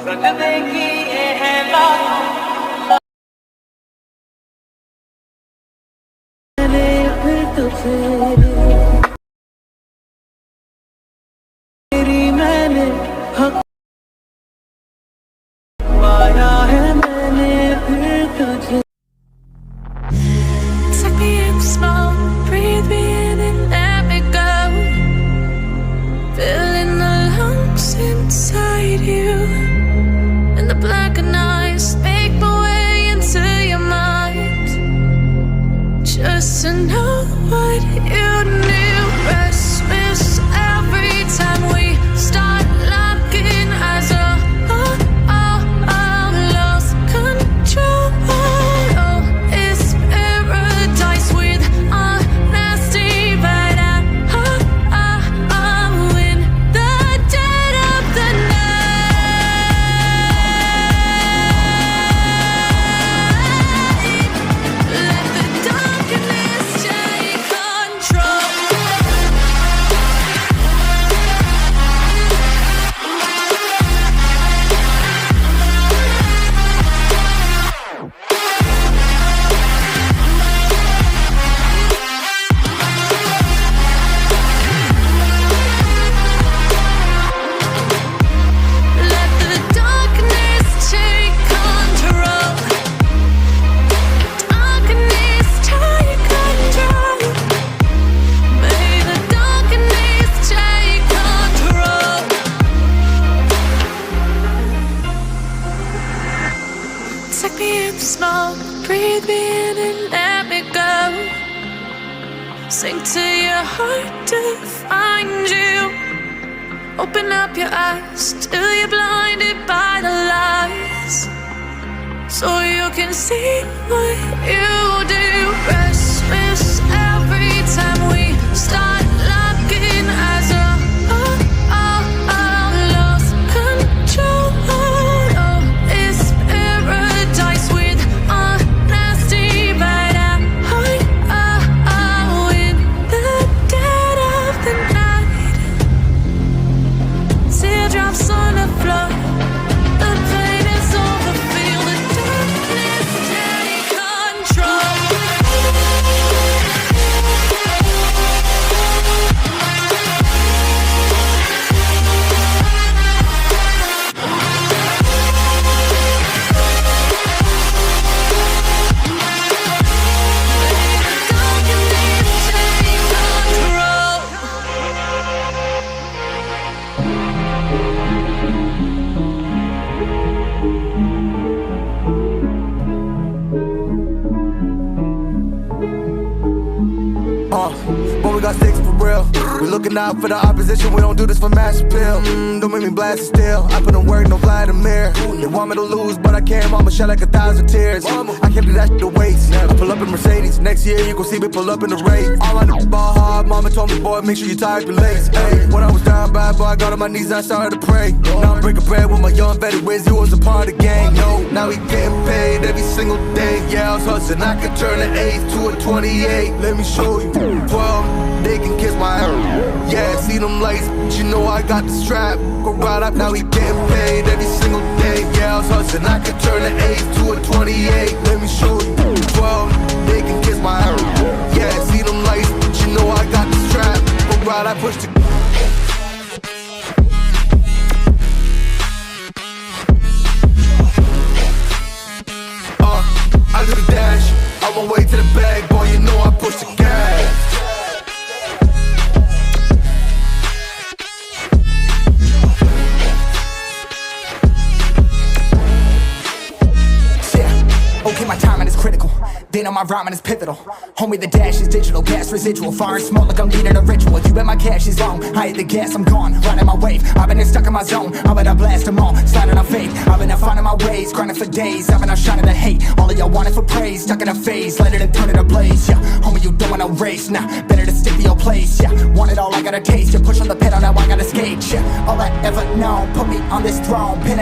रख देगी ये है लाखों मैंने फिर तुझे तेरी मैंने हक पाया है मैंने फिर तुझे Take me in slow, breathe me in and let me go. Filling the lungs inside you, and the blackened eyes make my way into your mind. Just to know what you knew. Restless every time we start locking eyes. Lost control. Oh, it's paradise with honesty, but I'm in the dead of the night. Let the darkness take control. Let the darkness take control. Darkness take control. May the darkness take control. Take me in slow, breathe me in and let me go. Sink to your heart to find you. Open up your eyes till you're blinded by the lies, so you can see what you do. Restless every time we start locking eyes. Lost control. Oh, it's paradise with honesty, but I'm in the dead of the night. Teardrops on the floor. The pain is over. Feel the darkness take control. Darkness take control. But we got sticks for real. We looking out for the opposition. We don't do this for mass appeal. Don't make me blast it still. I put in work, no Vladimir. They want me to lose, but I can't. Mama shed like 1,000 tears. I can't do that shit to waste. I pull up in Mercedes. Next year you gon' see me pull up in the race. All I know is ball hard. Mama told me, boy, make sure you tie up your legs. Hey, when I was down bad, boy, I got on my knees and I started to pray. Now I'm breaking bread with my young vet. Wiz, you was a part of the gang. No, now we getting paid every single day. Yeah, I was hustling. I could turn an 8 to a 28. Let me show you. 12, they can kiss my ass. Yeah, see them lights, but you know I got the strap. Go right up, now we getting paid every single day. Yeah, I was hustling. I could turn an 8 to a 28. Let me show you. 12, they can kiss my ass. Yeah, see them lights, but you know I got the strap. Go right, I push the. I do the dash, I won't wait to the bag, boy, you know I push the gas. Yeah, okay, my timing is critical. Then on my rhyming is pivotal. Homie, the dash is digital, gas residual. Fire and smoke like I'm leading a ritual. You bet my cash is long. I hit the gas, I'm gone. Riding my wave. I've been stuck in my zone. I bet I blast them all. Sliding on faith. I've been out finding my ways. Grinding for days. I've been out shining the hate. All of y'all wanted for praise. Stuck in a phase. Let it and turn it ablaze. Yeah, homie, you don't want no race. Nah, better to stick to your place. Yeah, want it all, I gotta taste. You push on the pedal, now I gotta skate. Yeah, all I ever known. Put me on this throne. Pin it